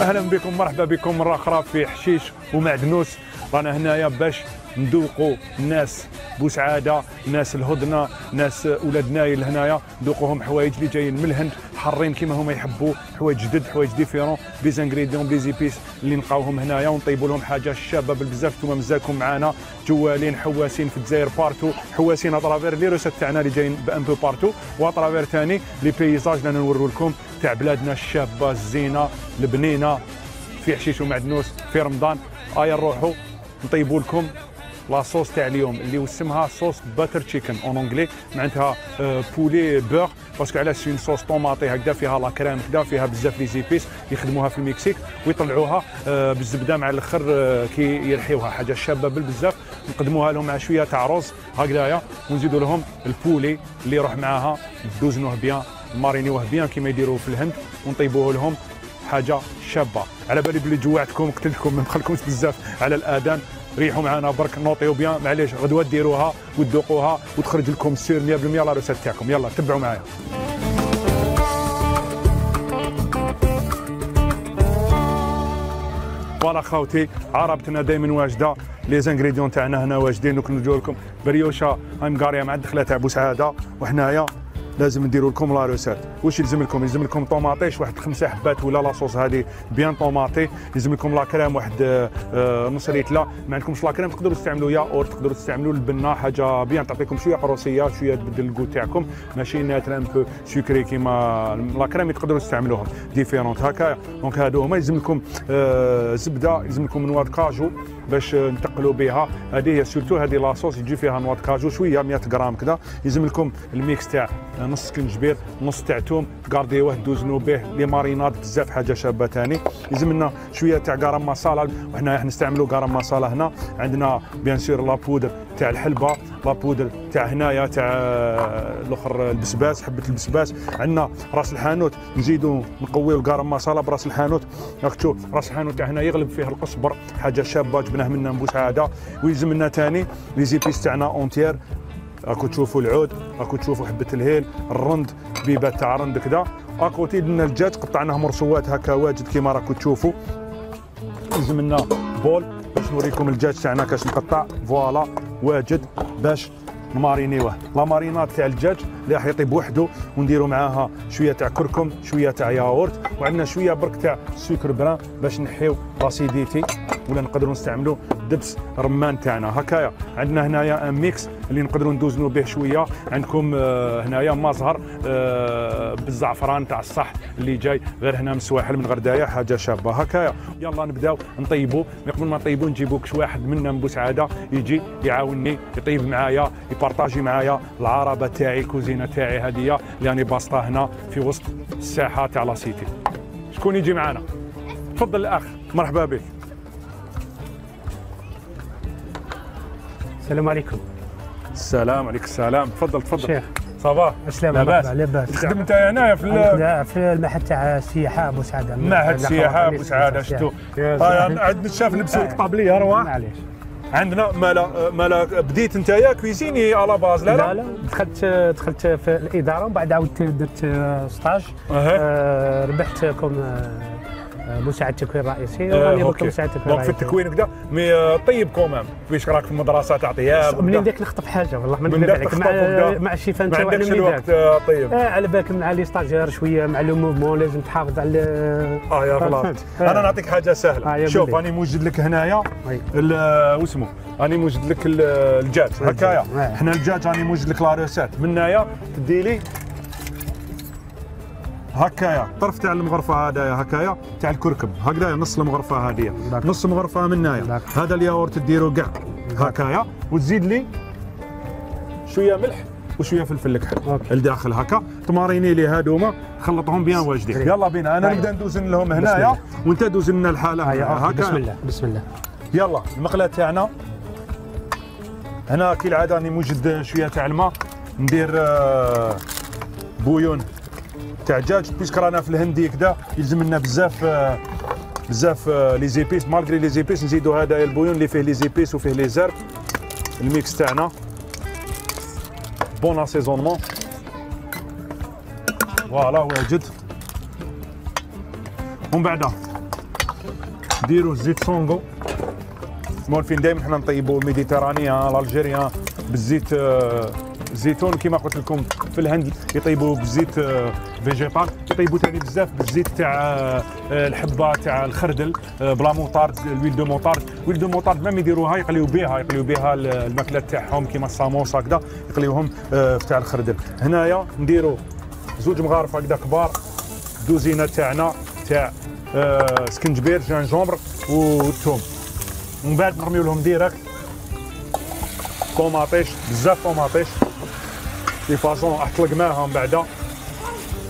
اهلا بكم، مرحبا بكم مره اخرى في حشيش ومعدنوس. رانا هنايا باش ندوقوا الناس بوسعاده، ناس الهدنه، ناس ولاد نايل هنايا، ندوقوهم حوايج اللي جايين من الهند حارين كيما هما يحبوا، حوايج جدد، حوايج ديفيرون، بليزانغريديون بليزيبيس اللي نلقاوهم هنايا، ونطيبوا لهم حاجه شابه بزاف. نتوما مزالكم معنا جوالين حواسين في الجزائر بارتو، حواسين اطرافير لي روسات تاعنا اللي جايين بان بو بارتو، واطرافير ثاني لي بيزاج اللي نوروا لكم تاع بلادنا الشابه الزينه البنينه في حشيش ومعدنوس في رمضان. ايا نروحوا نطيبوا لكم لاصوص تاع اليوم اللي وسمها صوص باتر تشيكن اون انجلي، معناتها بولي بور، باسكو علاش سي صوص طوماطي هكذا فيها لا كريم هكذا، فيها بزاف لي زيبيس يخدموها في المكسيك ويطلعوها بالزبده مع الاخر كي يرحيوها، حاجه شابه بزاف. نقدموها لهم مع شويه تاع رز هكذايا، ونزيدوا لهم البولي اللي يروح معاها، ندوزنوه بيان، مارينيوه بيان كيما يديروا في الهند، ونطيبوه لهم حاجه شابه. على بالي بلي جوعتكم قتلتكم، ما نبقالكمش بزاف على الاذان، ريحوا معنا برك نوطيو بيان، معليش غدوه ديروها وتذوقوها وتخرج لكم سير 100% لا روسات تاعكم. يلا تبعوا معايا. فوالا خوتي، عربتنا دائما واجده، لي زانغريديون تاعنا هنا واجدين، دوك نرجعوا لكم بريوشه هاي مقاريه مع الدخله تاع بوسعاده، وحنايا لازم نديروا لكم لا روسات. واش يلزم لكم؟ يلزم لكم طوماطيش واحد 5 حبات، ولا لاصوص هذه بيان طوماطي، يلزم لكم لا كريم واحد نص ليتر. لا ما عندكمش لا كريم تقدروا تستعملوا ياغورت، تقدروا تستعملوا البنه، حاجه بيان تعطيكم شويه قروسيه، شويه تبدل الكو تاعكم، ماشي ناتر ان بو سكري كيما لا كريم تقدروا تستعملوهم ديفيرونت هكا. دونك هادو هما. يلزم لكم زبده، يلزم لكم نواد كاجو باش نتقلوا بها، هذه هي سورتو هذه لاصوص يجي فيها نواد كاجو شويه 100 غرام كذا. يلزم لكم الميكس تاع نص كنجبير، نص تاع توم، كارديوه دوزنو به لي ماريناد بزاف، حاجه شابه ثاني. يلزم لنا شويه تاع غرام مسالا، وحنا نستعملوا غرام مسالا هنا. عندنا بيان سور لا بودر تاع الحلبه، لا بودر تاع هنايا تاع الاخر البسباس، حبه البسباس. عندنا راس الحانوت، نزيدوا نقويوا الغرام مسالا براس الحانوت. راك تشوف راس الحانوت تاع هنا يغلب فيه القصبر، حاجه شابه جبناه منا من بوسعاده. ويلزم لنا ثاني لي زيبيس تاعنا اونتيير، راكو تشوفوا العود، راكو تشوفوا حبه الهيل، الرند، بيبات تاع رند كذا. اكوتي لنا الدجاج قطعناه مرصوات هكا واجد كيما راكو تشوفوا. يلزم لنا بول باش نوريكم الدجاج تاعنا كاش مقطع، فوالا واجد باش نمارينيوه. لا مارينات تاع الدجاج اللي راح يطيب وحده، ونديروا معاها شويه تاع كركم، شويه تاع ياغورت، وعندنا شويه برك تاع سكر بران باش نحيو لاسيديتي، ولا نقدروا نستعملوا دبس رمان تاعنا هكايا. عندنا هنايا ان ميكس اللي نقدروا ندوزنوا به شويه. عندكم هنايا مزهر بالزعفران تاع الصح اللي جاي غير هنا من السواحل من غردايه، حاجه شابه هكايا. يلا نبداو نطيبوا. قبل ما نطيبوا نجيبوا كش واحد منا من بوسعاده يجي يعاونني يطيب معايا، يبارطاجي معايا العربه تاعي، الكوزينه تاعي هذه اللي راني باسطه هنا في وسط الساحه تاع لا سيتي. شكون يجي معنا؟ تفضل الاخ، مرحبا بك. السلام عليكم. السلام عليك السلام، تفضل تفضل. شيخ صافا؟ السلام لاباس. تخدم انت هنايا في المعهد تاع السياحه بوسعاده. معهد السياحه بوسعاده. شفتوا عندنا الشاف لبسوا القطابلي يا رواح. معليش عندنا مالا بديت انت يا كويزيني على باز؟ لا دخلت في الاداره، ومن بعد عاودت درت ستاج. ربحت كوم مساعد تكوين رئيسي، وراني بكم مساعد تكوين رئيسي. في التكوين وكذا. مي طيب كومام، كيفاش راك في المدرسه تاع طياب؟ منين داك نخطف حاجه والله ما نكذب عليك، مع الشيفان ما عندكش الوقت. طيب على بالك مع لي ستاجير شويه، مع لو موفمون لازم تحافظ على يا غلط. انا نعطيك حاجه سهله. شوف راني موجد لك هنايا واسمو، راني موجد لك الدجاج هكايا. حنا الدجاج راني موجد لك لا روسات منايا، تدي لي هكايا طرف تاع المغرفه هذايا هكايا تاع الكركم هكذايا، نص المغرفه هذه، نص مغرفه منايا. هذا الياغورت تديرو كاع هكايا، وتزيد لي شويه ملح وشويه فلفل الكحل لداخل هكا. تماريني لي هادوما، خلطهم بيان واجدين. يلا بينا، انا نبدا ندوزن لهم هنايا وانت دوزن لنا الحاله هكا. بسم الله بسم الله. يلا المقله تاعنا هنا كالعاده راني موجد شويه تاع الماء، ندير بويون تاع دجاج، بيسك رانا في الهندي كذا يلزم لنا بزاف لي زيبيس. مالغري لي زيبيس نزيدوا هذا البويون اللي فيه لي زيبيس وفيه لي زرب. الميكس تاعنا بون اسيزونمون، فوالا واجد. ومن بعد نديرو زيت سونغو مولفين دائما حنا نطيبوا الميديترانيان الجيريان بالزيت الزيتون كما قلت لكم في الهند يطيبوا بالزيت فيجيتال، يطيبوا ثاني بزاف بالزيت تاع الحبه تاع الخردل بلا موطارد الويل دو موطارد، ويل دو موطارد ميم يديروها يقليو بها الماكلات تاعهم كيما الساموس هكذا يقليوهم تاع الخردل. هنايا نديروا زوج مغارف هكذا كبار دوزينه تاعنا تاع سكنجبير جانجومبر والثوم، ومن بعد نرميو لهم ديريكت طوماطيش بزاف طوماطيش دي فاصون احطلق معاها من بعدا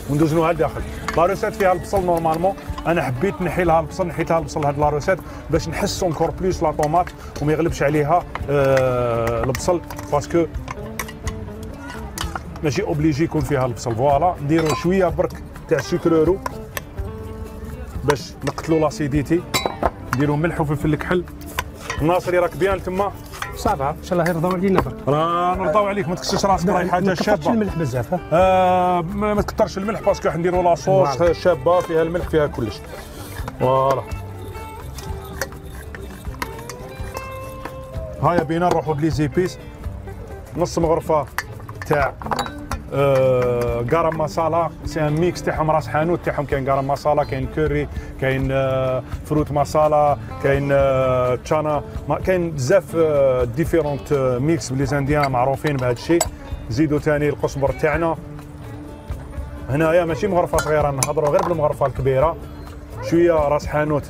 وندوزنوها لداخل. لا روسيت فيها البصل نورمالمون، انا حبيت نحي لها البصل، نحيت لها البصل هاد لا روسيت باش نحس اونكور بلوس لا طوماط وما يغلبش عليها البصل باسكو ماشي اوبليجي يكون فيها البصل. فوالا نديرو شويه برك تاع سكرورو باش نقتلوا لاسيديتي، نديرو ملح وفلفل الكحل. ناصري راك بيان تما؟ صافا ان شاء الله يرضاو علينا برك. راه نرضاو عليك ما تكسرش راسك راهي حاجه شابه. ما تكثرش الملح بزاف ما تكثرش الملح باسكو راح نديروا لاصوص شابه فيها الملح فيها كلش. فوالا هيا بينا نروحوا بلي زيبيس، نص مغرفه تاع غارم مسالا سي ان ميكس تاعهم راس حانوت تاعهم، كاين غارم مسالا كاين كوري كاين فروت مسالا كاين تشانا كاين بزاف ديفيرونت ميكس بلي زانديان معروفين بهذا الشيء. زيدوا ثاني القزبر تاعنا هنايا ماشي مغرفه صغيره نهضروا غير بالمغرفه الكبيره، شويه راس حانوت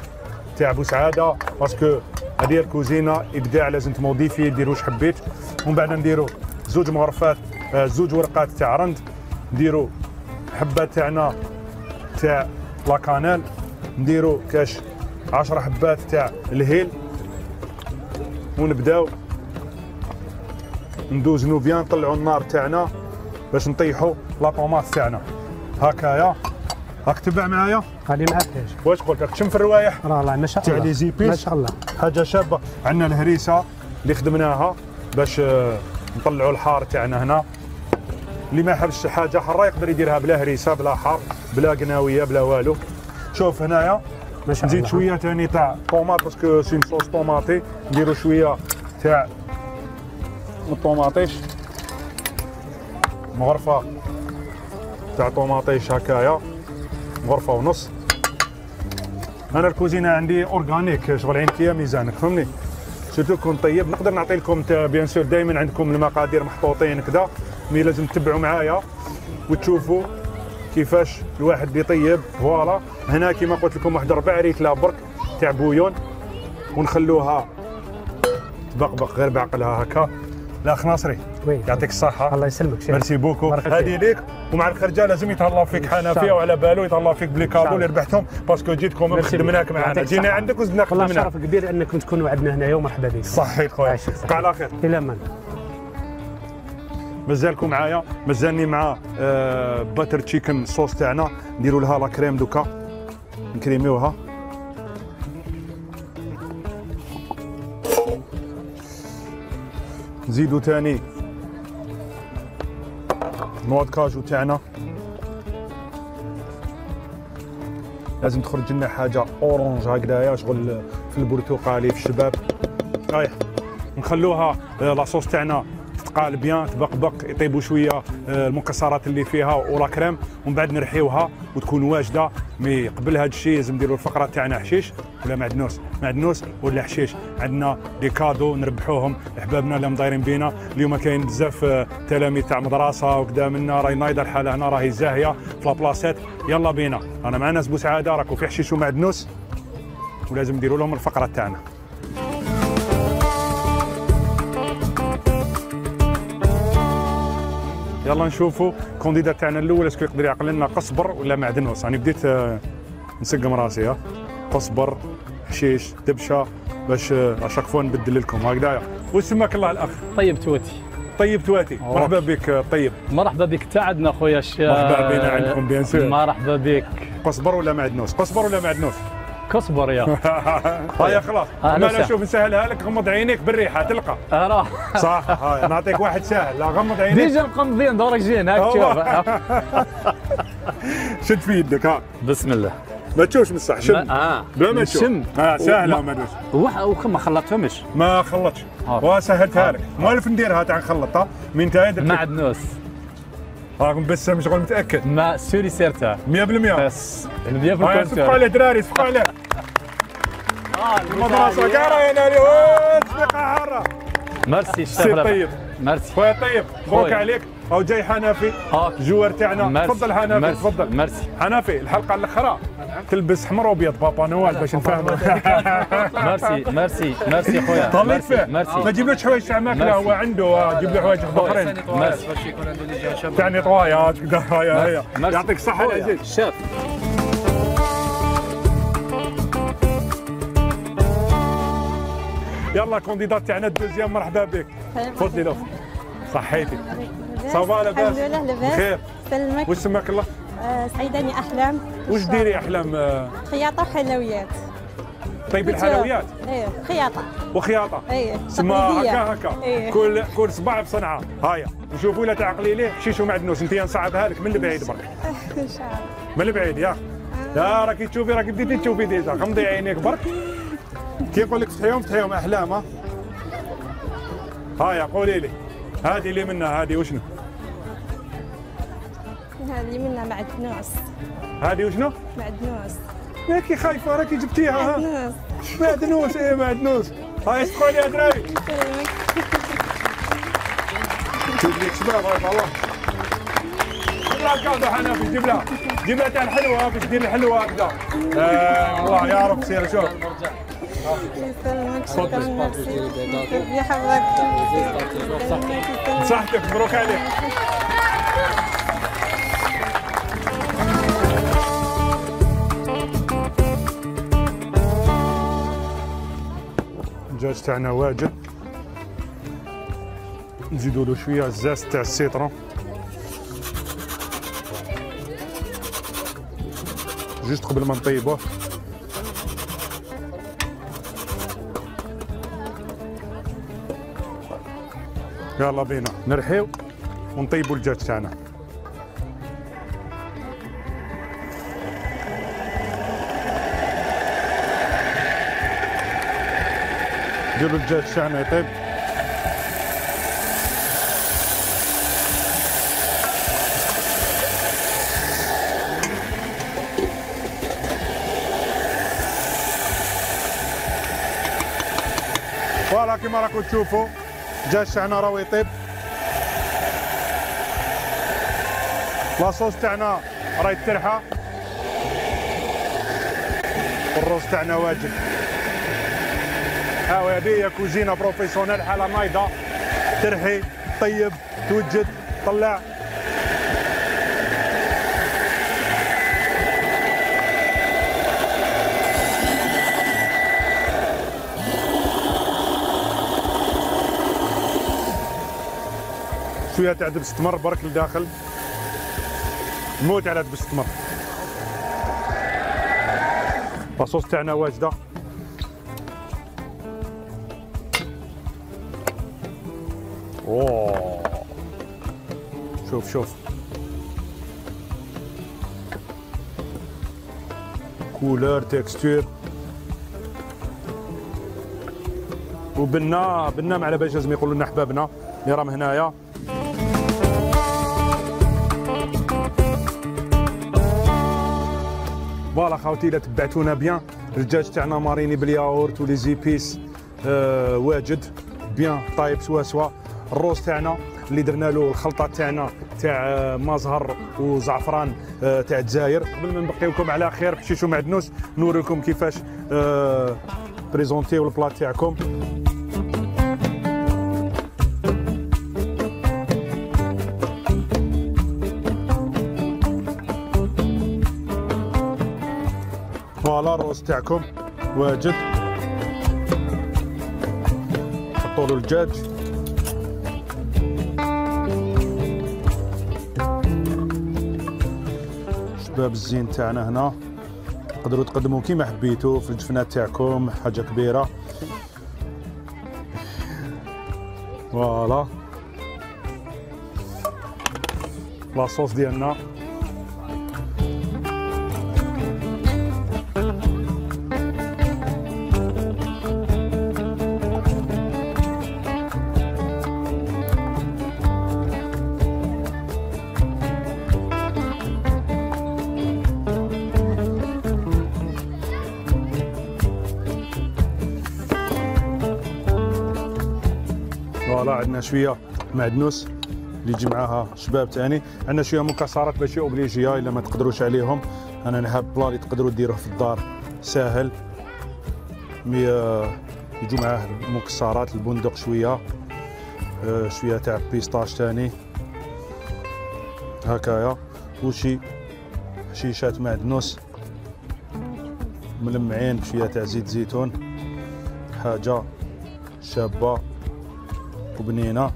تاع بوسعاده باسكو هذه الكوزينه ابداع لازم تموديفي ديروا واش حبيت. ومن بعد نديروا زوج مغرفات زوج ورقات تاع رند، نديروا حبه تاعنا تاع لاكانيل، نديروا كاش 10 حبات تاع الهيل ونبداو ندوزنو بيان نطلعوا النار تاعنا باش نطيحوا لا طوماط تاعنا. هكايا راك تبع معايا؟ غادي معاك. واش قلت لك تشم في الروايح؟ راه ما شاء الله تاع لي زيبيس ما شاء الله حاجه شابه. عندنا الهريسه اللي خدمناها باش نطلعوا الحار تاعنا هنا، اللي ما يحبش حاجه حاره يقدر يديرها بلا هريسه بلا حار بلا قناويه بلا والو. شوف هنايا ما شاء الله نزيد شويه ثاني تاع طوماط باسكو سي صوص طوماطي، نديروا شويه تاع الطوماطيش مغرفه تاع طوماطيش هكايا مغرفه ونص. انا الكوزينه عندي اورغانيك شغل عين كيا ميزانك فهمني، سيرتو كون طيب نقدر نعطي لكم بيان سور دائما عندكم المقادير محطوطين كذا، مي لازم تتبعوا معايا وتشوفوا كيفاش الواحد بيطيب. فوالا هنا كيما قلت لكم واحد 4 ريتلا برك تاع بويون ونخلوها تبقبق غير بعقلها هكا. الاخ ناصري يعطيك الصحة الله يسلمك ميرسي بوكو. هذه ليك ومع الخرجه لازم يتهلاو فيك حنفيه وعلى بالو يتهلاو فيك بلي كادو اللي ربحتهم باسكو جيتكم خدمناك معنا، جينا عندك وزدنا خدمنا. والله شرف كبير انكم تكونوا عندنا هنايا ومرحبا بكم. صحيت خويا بقى على خير. الى من مازالكم معايا، مازالني مع باتر تشيكن صوص تاعنا، نديروا لها لا كريم دوكا نكريميوها. نزيدوا ثاني نوع كاجو تاعنا، لازم تخرج لنا حاجه اورانج هكذايا شغل في البرتقالي في الشباب. رايح نخلوها لاصوص تاعنا تقال بيان تبقبق يطيبوا شويه المكسرات اللي فيها ولا كريم، ومن بعد نرحيوها وتكون واجده. مي قبل هذا الشيء لازم نديروا الفقره تاعنا حشيش ولا معدنوس ولا حشيش. عندنا دي كادو نربحوهم احبابنا اللي مدايرين بينا اليوم. كاين بزاف تلاميذ تاع مدرسه وكذا منا راهي نايضه الحاله هنا راهي زاهيه في لابلاصات. يلا بينا انا مع ناس بوسعاده راكو في حشيش ومعدنوس ولازم نديروا لهم الفقره تاعنا. يلا نشوفوا الكونديدا تاعنا الاول اسكو يقدر يعقل لنا قصبر ولا معدنوس. انا بديت نسقم راسي قصبر حشيش دبشه باش اشاك فوا نبدل لكم هكذايا. وسماك الله الاخ؟ طيب تواتي. طيب تواتي مرحبا بك. طيب مرحبا بك تعدنا خويا مرحبا بنا عندكم بيان سور. مرحبا بك. قصبر ولا معدنوس؟ قصبر ولا معدنوس؟ كصبر يا هيا خلاص انا شوف نسهلها لك. غمض عينيك بالريحه تلقى. راه صح. هاي نعطيك واحد سهل. لا غمض عينيك ديجا مقمضين دورك جين هاك تشوف. شد في يدك ها. بسم الله. ما تشوفش من الصح شم بلا ما تشوف شم سهله ما دوش وما خلطتهمش ما خلطش أوكي. وسهلتها لك موالف نديرها تاع نخلطها من انت درت معدنوس راكم بس شغل متاكد ما سوري سيرتا 100% بس اللي هاي صفقوا عليه دراري صفقوا عليه المدرسه كاع راهي هنا تصديقه حاره ميرسي سي طيب ميرسي خويا طيب مبروك عليك او جاي حنفي جوار تاعنا تفضل حنفي تفضل ميرسي حنفي الحلقه الاخرى تلبس حمر وابيض بابا نوال باش نفهمك ميرسي خويا طليت فيه ما تجيبلوش حوايج تاع ماكله هو عنده جيب له حوايج اخرين تاع نيطواياج كذا هيا يعطيك الصحه العزيز شاف يلا كونديدات تاعنا الدوزيام مرحبا بك تفضلي لو صحيتي صافا لاباس الحمد لله لاباس بخير سلمك واش سماك الله سعيداني احلام واش ديري احلام خياطه وحلويات طيب الحلويات ايه خياطه وخياطه ايه سما تقليدية. هكا إيه. كل صباع بصنعه هايا نشوفوا لا تعقلي ليه حشيش ومعدنوس انت نصعبها لك من البعيد برك ان شاء الله من البعيد يا لا راكي تشوفي راكي بديتي تشوفي ديجا غمضي عينيك برك كي يقول لك فتحيهم احلام هايا قولي لي هذه اللي منها هذه وشنو؟ هذه منها معدنوس هذه وشنو؟ معدنوس راكي خايفه راكي جبتيها ها معدنوس معدنوس ايه معدنوس هاي اسقوا لي يا دراري سلمك جيب لك شباب هاي الله لا قاعدة حنفي جيب لها تاع الحلوه باش دير الحلوه هكذا والله يا رب سير شوف يسلمك شكرا ميرسي يحفظك صحتك مبروك عليك الدجاج تاعنا واجد نزيدوا له شويه الزاز تاع السيترون جوست قبل ما نطيبوه يلا بينا نرحيو ونطيبوا الدجاج تاعنا نديروا الدجاج تاعنا يطيب فوالا كيما راكم تشوفوا الدجاج تاعنا راهو يطيب لاصوص تاعنا راهي ترحى والروز تاعنا واجد هاو هذه هي كوزينه بروفيسيونيل حاله نايضه ترحي طيب توجد طلع شويه تاع دبس تمر برك لداخل نموت على دبس تمر لاصوص تاعنا واجده اوه شوف كولور تكستور وبنا مع على باليش لازم يقولوا لنا احبابنا اللي راهم هنايا فوالا خاوتي الا تبعتونا بيان الدجاج تاعنا ماريني بالياغورت ولي زيبيس واجد بيان طايب سوا الروز تاعنا اللي درنا له الخلطه تاعنا تاع مازهر وزعفران تاع الجزائر قبل ما نبقيوكم على خير حشيش ومعدنوس نوريكم كيفاش بريزونتيو البلاط تاعكم فوالا الروز تاعكم واجد حطوا له الدجاج شباب الزين تاعنا هنا تقدروا تقدموا كيما حبيتوا في الجفنات تاعكم حاجه كبيره فوالا لاصوص ديالنا فوالا عندنا شويه معدنوس اللي يجي معاها شباب ثاني. عندنا شويه مكسرات ماشي اوبليجيه الا ما تقدروش عليهم. انا نحب بلا اللي تقدروا ديروه في الدار ساهل. يجوا معاه المكسرات البندق شويه شويه تاع بيستاش ثاني هكايا، وشي حشيشات معدنوس ملمعين بشويه تاع زيت زيتون. حاجه شابه وبنينه.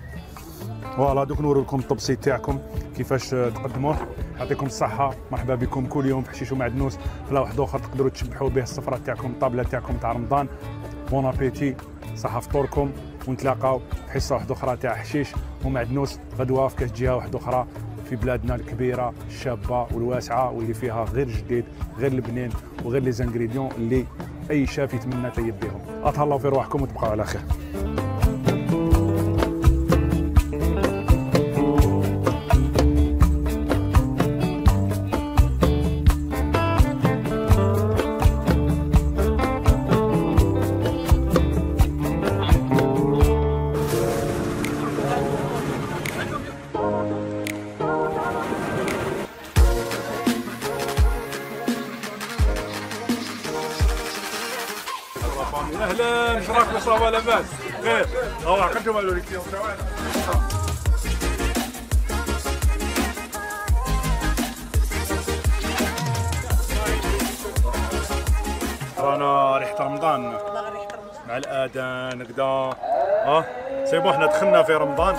فوالا دوك نوريكم الطبسيط تاعكم كيفاش تقدموه. يعطيكم الصحه، مرحبا بكم كل يوم في حشيش ومعدنوس. بلا واحد اخر تقدروا تشبحوا به السفره تاعكم، الطابله تاعكم تاع رمضان. بون ابيتي، صحه فطوركم، ونتلاقاو في حصه واحده اخرى تاع حشيش ومعدنوس غدوه في كاش جهه واحده اخرى في بلادنا الكبيره الشابه والواسعه، واللي فيها غير جديد غير البنين وغير لي زانغريديون اللي اي شاف يتمنى طيب بهم. اتهلاو في روحكم وتبقاو على خير. اهلا، اش راكم؟ صافا لاباس؟ خير؟ عقلتوا مالو لك اليوم. رانا ريحة رمضان مع الأذان كدا. سي بون، حنا دخلنا في رمضان.